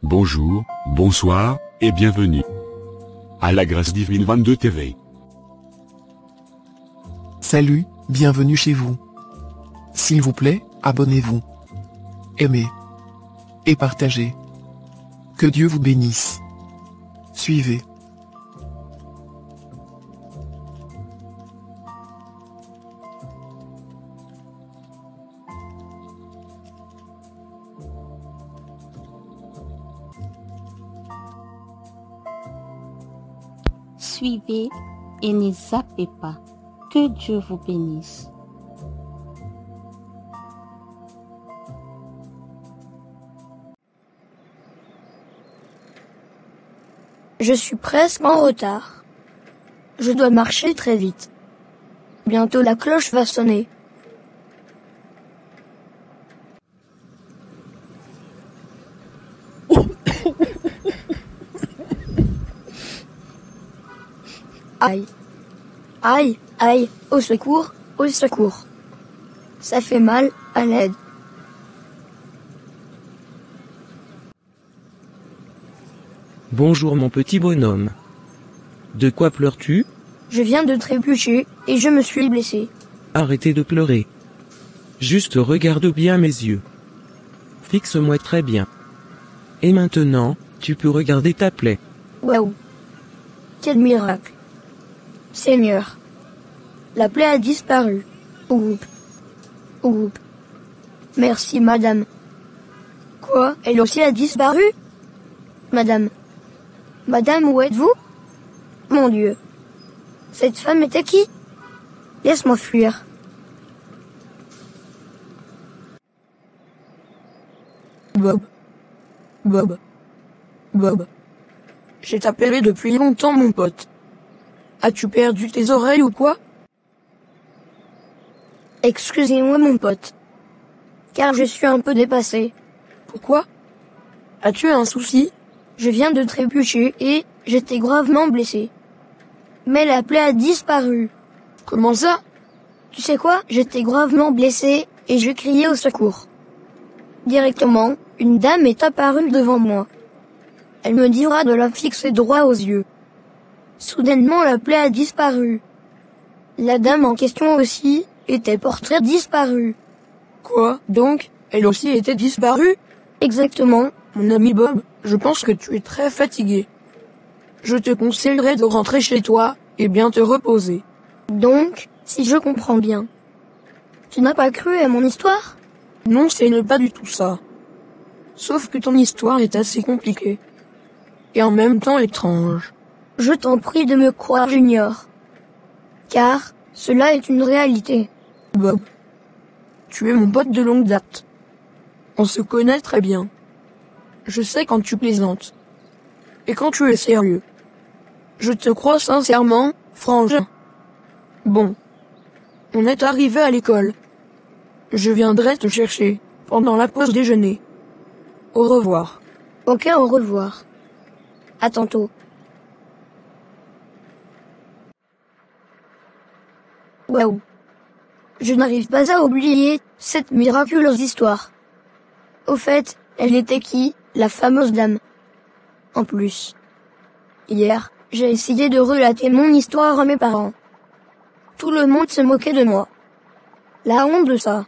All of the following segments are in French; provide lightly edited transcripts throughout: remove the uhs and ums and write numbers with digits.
Bonjour, bonsoir, et bienvenue à la Grâce Divine 22 TV. Salut, bienvenue chez vous. S'il vous plaît, abonnez-vous. Aimez. Et partagez. Que Dieu vous bénisse. Suivez. Suivez et ne zappez pas. Que Dieu vous bénisse. Je suis presque en retard. Je dois marcher très vite. Bientôt la cloche va sonner. Aïe. Aïe, aïe, au secours, au secours. Ça fait mal, à l'aide. Bonjour mon petit bonhomme. De quoi pleures-tu? Je viens de trébucher, et je me suis blessé. Arrêtez de pleurer. Juste regarde bien mes yeux. Fixe-moi très bien. Et maintenant, tu peux regarder ta plaie. Waouh. Quel miracle. Seigneur. La plaie a disparu. Oup. Oup. Merci madame. Quoi, elle aussi a disparu? Madame. Madame, où êtes-vous? Mon Dieu. Cette femme était qui? Laisse-moi fuir. Bob. Bob. Bob. J'ai t'appelé depuis longtemps, mon pote. As-tu perdu tes oreilles ou quoi? Excusez-moi, mon pote. Car je suis un peu dépassé. Pourquoi? As-tu un souci? Je viens de trébucher et j'étais gravement blessé. Mais la plaie a disparu. Comment ça? Tu sais quoi? J'étais gravement blessé et je criais au secours. Directement, une dame est apparue devant moi. Elle me dira de la fixer droit aux yeux. Soudainement, la plaie a disparu. La dame en question aussi était portrait disparu. Quoi? Donc, elle aussi était disparue? Exactement. Mon ami Bob, je pense que tu es très fatigué. Je te conseillerais de rentrer chez toi et bien te reposer. Donc, si je comprends bien, tu n'as pas cru à mon histoire? Non, ce n'est pas du tout ça. Sauf que ton histoire est assez compliquée. Et en même temps étrange. Je t'en prie de me croire, Junior. Car, cela est une réalité. Bob, tu es mon pote de longue date. On se connaît très bien. Je sais quand tu plaisantes. Et quand tu es sérieux. Je te crois sincèrement, frangin. Bon. On est arrivé à l'école. Je viendrai te chercher, pendant la pause déjeuner. Au revoir. Ok, au revoir. À tantôt. Waouh. Je n'arrive pas à oublier cette miraculeuse histoire. Au fait, elle était qui, la fameuse dame? En plus, hier, j'ai essayé de relater mon histoire à mes parents. Tout le monde se moquait de moi. La honte de ça.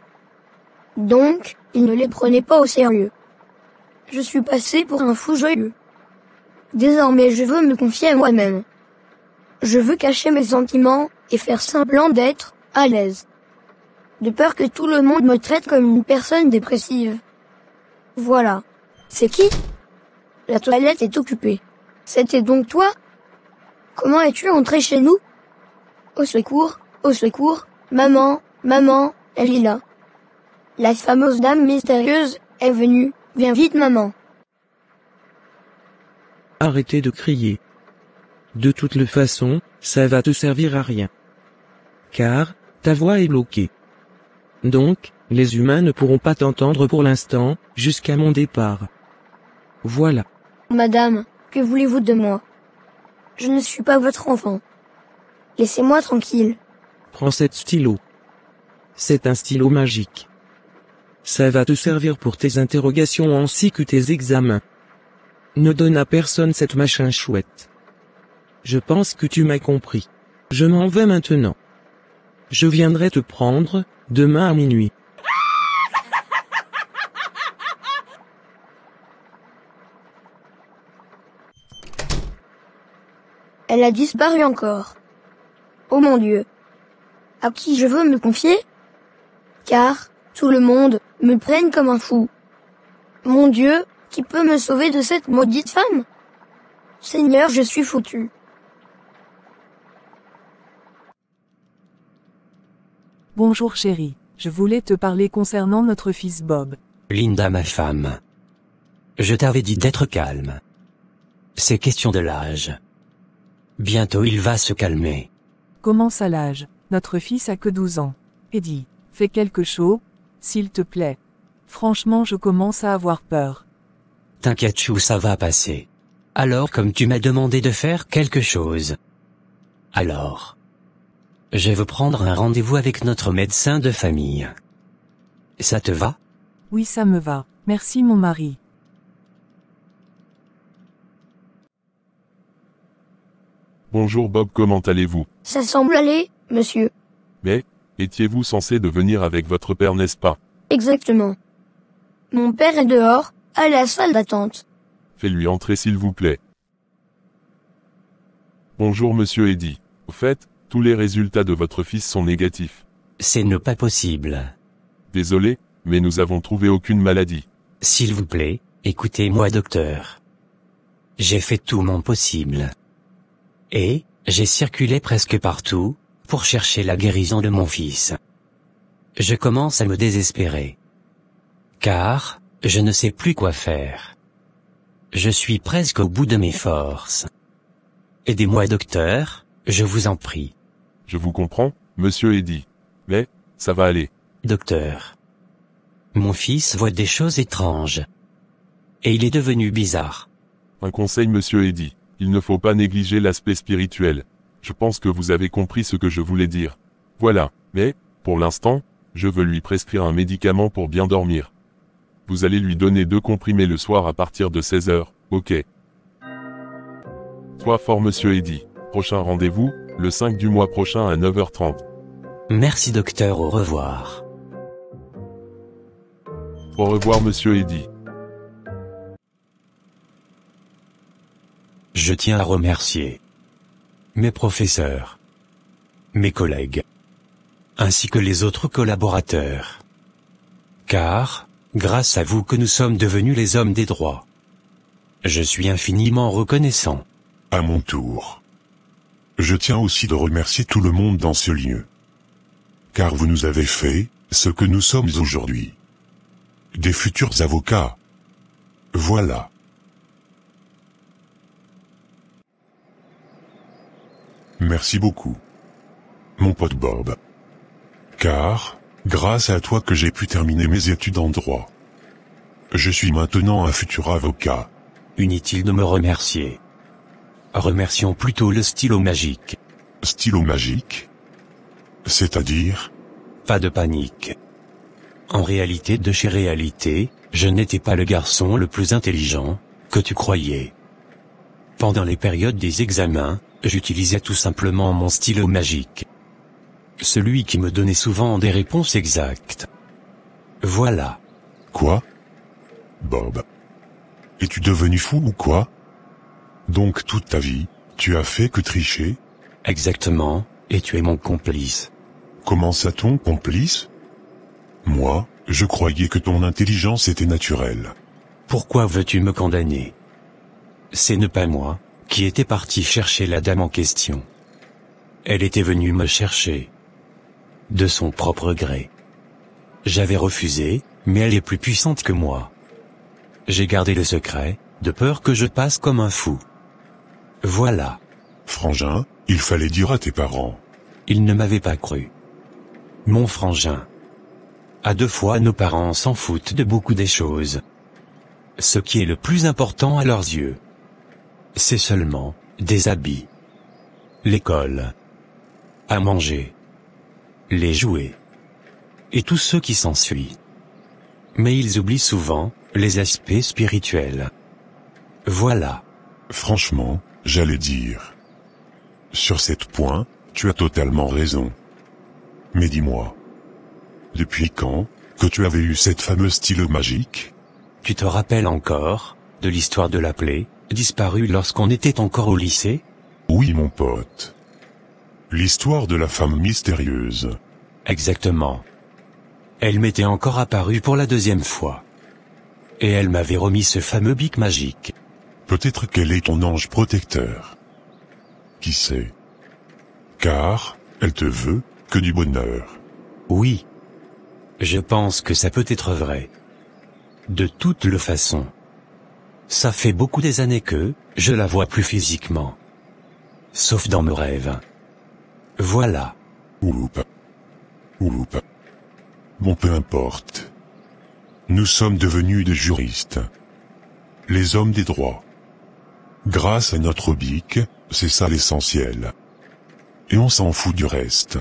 Donc, ils ne les prenaient pas au sérieux. Je suis passé pour un fou joyeux. Désormais, je veux me confier à moi-même. Je veux cacher mes sentiments et faire semblant d'être à l'aise. De peur que tout le monde me traite comme une personne dépressive. Voilà. C'est qui? La toilette est occupée. C'était donc toi? Comment es-tu entré chez nous? Au secours, maman, elle est là. La fameuse dame mystérieuse est venue. Viens vite, maman. Arrêtez de crier. De toute le façon, ça va te servir à rien. Car, ta voix est bloquée. Donc, les humains ne pourront pas t'entendre pour l'instant, jusqu'à mon départ. Voilà. Madame, que voulez-vous de moi? Je ne suis pas votre enfant. Laissez-moi tranquille. Prends cet stylo. C'est un stylo magique. Ça va te servir pour tes interrogations ainsi que tes examens. Ne donne à personne cette machin chouette. Je pense que tu m'as compris. Je m'en vais maintenant. Je viendrai te prendre, demain à minuit. Elle a disparu encore. Oh mon Dieu. À qui je veux me confier? Car tout le monde me prenne comme un fou. Mon Dieu, qui peut me sauver de cette maudite femme? Seigneur, je suis foutu. Bonjour chérie, je voulais te parler concernant notre fils Bob. Linda, ma femme. Je t'avais dit d'être calme. C'est question de l'âge. Bientôt il va se calmer. Comment ça l'âge? Notre fils a que 12 ans. Eddie, fais quelque chose, s'il te plaît. Franchement, je commence à avoir peur. T'inquiète chou, ça va passer. Alors comme tu m'as demandé de faire quelque chose. Alors. Je veux prendre un rendez-vous avec notre médecin de famille. Ça te va? Oui, ça me va. Merci mon mari. Bonjour Bob, comment allez-vous? Ça semble aller, monsieur. Mais, étiez-vous censé devenir avec votre père, n'est-ce pas? Exactement. Mon père est dehors, à la salle d'attente. Fais-lui entrer s'il vous plaît. Bonjour monsieur Eddie. Au fait, tous les résultats de votre fils sont négatifs. C'est pas possible. Désolé, mais nous avons trouvé aucune maladie. S'il vous plaît, écoutez-moi docteur. J'ai fait tout mon possible. Et, j'ai circulé presque partout, pour chercher la guérison de mon fils. Je commence à me désespérer. Car, je ne sais plus quoi faire. Je suis presque au bout de mes forces. Aidez-moi docteur, je vous en prie. Je vous comprends, monsieur Eddie. Mais, ça va aller. Docteur. Mon fils voit des choses étranges. Et il est devenu bizarre. Un conseil monsieur Eddie. Il ne faut pas négliger l'aspect spirituel. Je pense que vous avez compris ce que je voulais dire. Voilà, mais, pour l'instant, je veux lui prescrire un médicament pour bien dormir. Vous allez lui donner 2 comprimés le soir à partir de 16 h, ok? Sois fort monsieur Eddie. Prochain rendez-vous, le 5 du mois prochain à 9 h 30. Merci docteur, au revoir. Au revoir monsieur Eddie. Je tiens à remercier mes professeurs, mes collègues, ainsi que les autres collaborateurs. Car, grâce à vous que nous sommes devenus les hommes des droits. Je suis infiniment reconnaissant. À mon tour. Je tiens aussi de remercier tout le monde dans ce lieu. Car vous nous avez fait ce que nous sommes aujourd'hui. Des futurs avocats. Voilà. Merci beaucoup. Mon pote Bob. Car, grâce à toi que j'ai pu terminer mes études en droit. Je suis maintenant un futur avocat. Inutile de me remercier. Remercions plutôt le stylo magique. Stylo magique? C'est-à-dire? Pas de panique. En réalité de chez réalité, je n'étais pas le garçon le plus intelligent que tu croyais. Pendant les périodes des examens, j'utilisais tout simplement mon stylo magique. Celui qui me donnait souvent des réponses exactes. Voilà. Quoi? Bob. Es-tu devenu fou ou quoi? Donc toute ta vie, tu as fait que tricher? Exactement, et tu es mon complice. Comment ça ton complice? Moi, je croyais que ton intelligence était naturelle. Pourquoi veux-tu me condamner? C'est ne pas moi, qui était parti chercher la dame en question. Elle était venue me chercher. De son propre gré. J'avais refusé, mais elle est plus puissante que moi. J'ai gardé le secret, de peur que je passe comme un fou. Voilà. Frangin, il fallait dire à tes parents. Ils ne m'avaient pas cru. Mon frangin. À 2 fois nos parents s'en foutent de beaucoup des choses. Ce qui est le plus important à leurs yeux. C'est seulement, des habits. L'école. À manger. Les jouets. Et tout ce qui s'ensuit. Mais ils oublient souvent, les aspects spirituels. Voilà. Franchement, j'allais dire. Sur cet point, tu as totalement raison. Mais dis-moi. Depuis quand, que tu avais eu cette fameuse stylo magique? Tu te rappelles encore, de l'histoire de la plaie, disparue lorsqu'on était encore au lycée? Oui mon pote. L'histoire de la femme mystérieuse. Exactement. Elle m'était encore apparue pour la deuxième fois. Et elle m'avait remis ce fameux bic magique. Peut-être qu'elle est ton ange protecteur. Qui sait? Car, elle te veut, que du bonheur. Oui. Je pense que ça peut être vrai. De toutes les façons. Ça fait beaucoup des années que, je la vois plus physiquement. Sauf dans mes rêves. Voilà. Oup. Bon, peu importe. Nous sommes devenus des juristes. Les hommes des droits. Grâce à notre bic, c'est ça l'essentiel. Et on s'en fout du reste.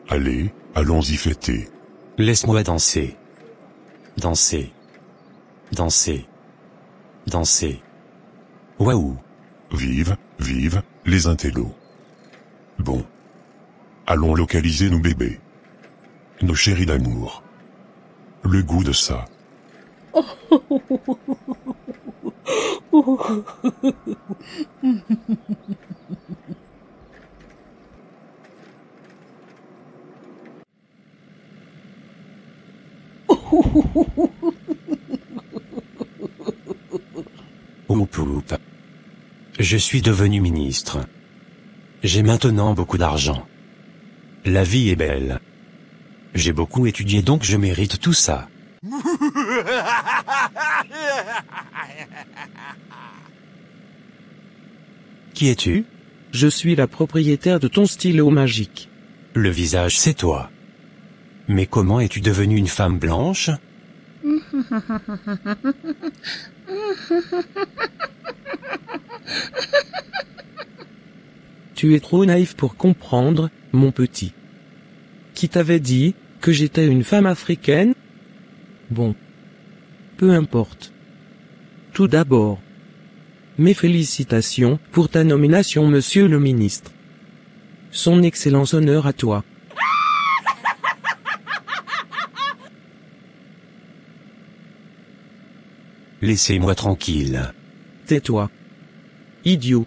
Allez, allons-y fêter. Laisse-moi danser. Danser. Danser. Danser. Waouh. Vive, les intellos. Bon. Allons localiser nos bébés. Nos chéris d'amour. Le goût de ça. Oup. Je suis devenu ministre. J'ai maintenant beaucoup d'argent. La vie est belle. J'ai beaucoup étudié donc je mérite tout ça. Qui es-tu? Je suis la propriétaire de ton stylo magique. Le visage c'est toi. Mais comment es-tu devenue une femme blanche? Tu es trop naïf pour comprendre, mon petit. Qui t'avait dit que j'étais une femme africaine? Bon. Peu importe. Tout d'abord, mes félicitations pour ta nomination, monsieur le ministre. Son excellence honneur à toi. Laissez-moi tranquille. Tais-toi. Idiot.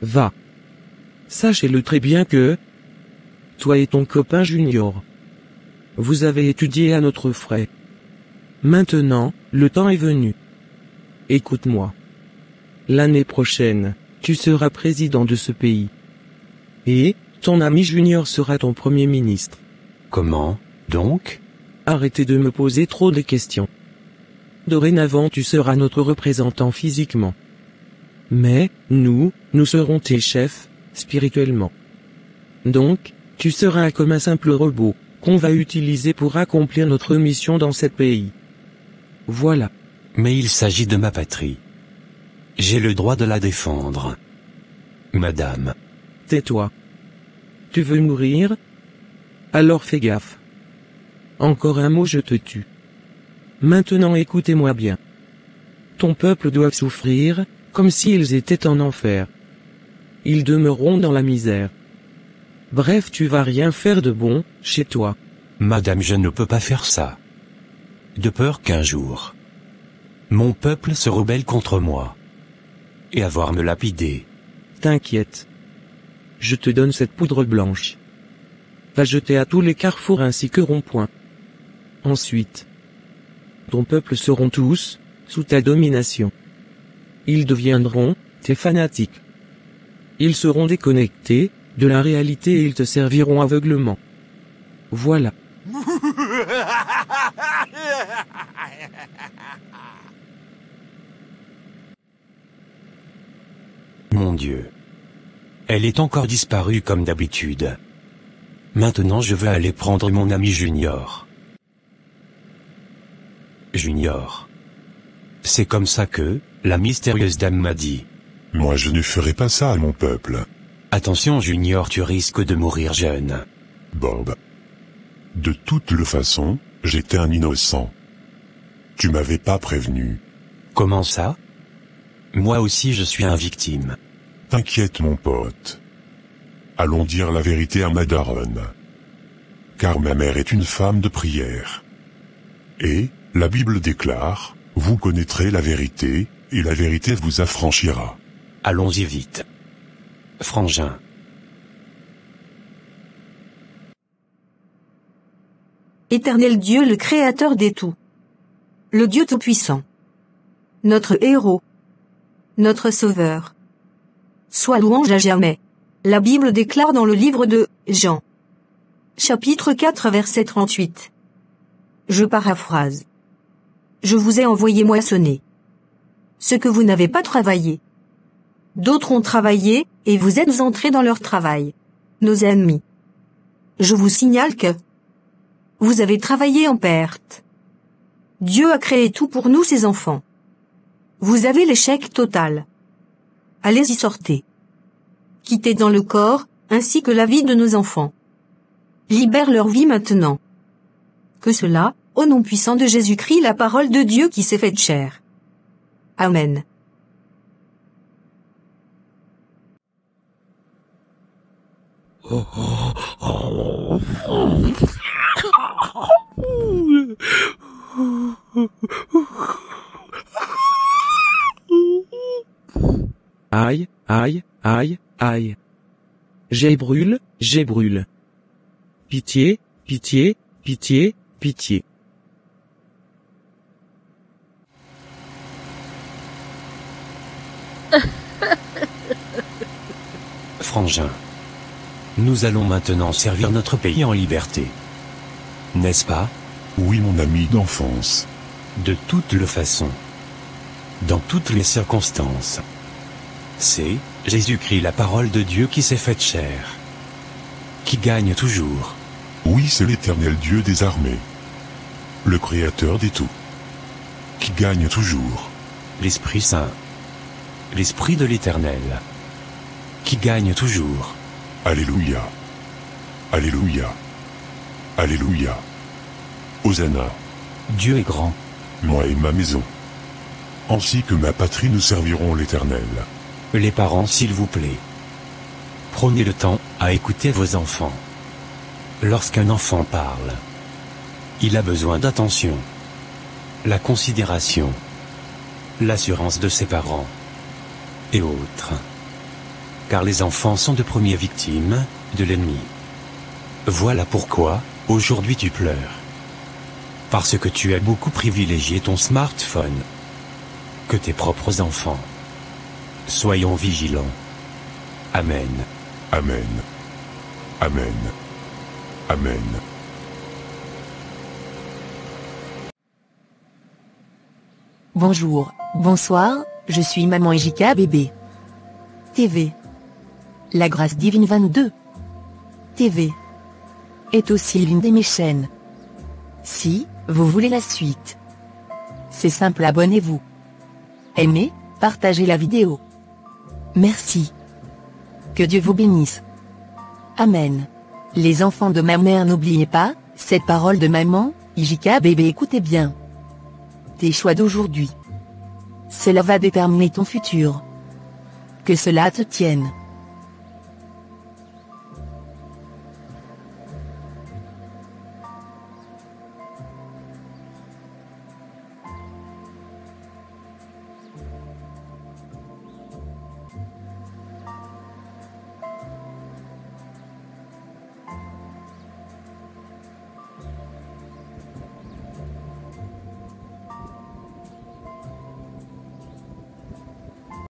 Va. Sachez-le très bien que, toi et ton copain Junior, vous avez étudié à notre frais. Maintenant, le temps est venu. Écoute-moi. L'année prochaine, tu seras président de ce pays. Et, ton ami Junior sera ton premier ministre. Comment, donc? Arrêtez de me poser trop de questions. Dorénavant tu seras notre représentant physiquement. Mais, nous serons tes chefs, spirituellement. Donc, tu seras comme un simple robot, qu'on va utiliser pour accomplir notre mission dans ce pays. Voilà. Mais il s'agit de ma patrie. J'ai le droit de la défendre. Madame. Tais-toi. Tu veux mourir? Alors fais gaffe. Encore un mot je te tue. Maintenant écoutez-moi bien. Ton peuple doit souffrir, comme s'ils étaient en enfer. Ils demeureront dans la misère. Bref, tu vas rien faire de bon, chez toi. Madame, je ne peux pas faire ça. De peur qu'un jour, mon peuple se rebelle contre moi. Et avoir me lapider. T'inquiète. Je te donne cette poudre blanche. Va jeter à tous les carrefours ainsi que ronds-points. Ensuite, ton peuple seront tous, sous ta domination. Ils deviendront, tes fanatiques. Ils seront déconnectés, de la réalité et ils te serviront aveuglement. Voilà. Mon Dieu. Elle est encore disparue comme d'habitude. Maintenant je veux aller prendre mon ami Junior. Junior. C'est comme ça que, la mystérieuse dame m'a dit. Moi je ne ferai pas ça à mon peuple. Attention Junior, tu risques de mourir jeune. Bob. De toutes les façons, j'étais un innocent. Tu m'avais pas prévenu. Comment ça? Moi aussi je suis un victime. T'inquiète mon pote. Allons dire la vérité à ma daronne. Car ma mère est une femme de prière. Et, la Bible déclare, vous connaîtrez la vérité, et la vérité vous affranchira. Allons-y vite. Frangin. Éternel Dieu le Créateur des tout. Le Dieu Tout-Puissant. Notre héros. Notre Sauveur. Sois louange à jamais. La Bible déclare dans le livre de Jean. Chapitre 4 verset 38. Je paraphrase. Je vous ai envoyé moissonner ce que vous n'avez pas travaillé. D'autres ont travaillé, et vous êtes entrés dans leur travail. Nos ennemis. Je vous signale que vous avez travaillé en perte. Dieu a créé tout pour nous ses enfants. Vous avez l'échec total. Allez-y sortez. Quittez dans le corps, ainsi que la vie de nos enfants. Libère leur vie maintenant. Que cela, au nom puissant de Jésus-Christ, la parole de Dieu qui s'est faite chair. Amen. Aïe, aïe, aïe, aïe. J'ai brûle, j'ai brûle. Pitié, pitié, pitié, pitié. Frangin. Nous allons maintenant servir notre pays en liberté. N'est-ce pas? Oui mon ami d'enfance. De toutes les façons. Dans toutes les circonstances. C'est Jésus-Christ, la parole de Dieu qui s'est faite chair. Qui gagne toujours. Oui, c'est l'Éternel Dieu des armées. Le Créateur des tout. Qui gagne toujours. L'Esprit Saint. L'Esprit de l'Éternel. Qui gagne toujours. Alléluia. Alléluia. Alléluia. Hosanna. Dieu est grand. Moi et ma maison. Ainsi que ma patrie nous servirons l'Éternel. Les parents, s'il vous plaît. Prenez le temps à écouter vos enfants. Lorsqu'un enfant parle, il a besoin d'attention, la considération, l'assurance de ses parents et autres. Car les enfants sont de premières victimes de l'ennemi. Voilà pourquoi, aujourd'hui tu pleures. Parce que tu as beaucoup privilégié ton smartphone que tes propres enfants. Soyons vigilants. Amen. Amen. Amen. Amen. Bonjour, bonsoir, je suis Maman Ejika Bébé. TV. La Grâce Divine 22. TV. Est aussi l'une de mes chaînes. Si vous voulez la suite, c'est simple, abonnez-vous. Aimez, partagez la vidéo. Merci. Que Dieu vous bénisse. Amen. Les enfants de ma mère, n'oubliez pas, cette parole de maman, Ejika Bébé, écoutez bien. Tes choix d'aujourd'hui. Cela va déterminer ton futur. Que cela te tienne.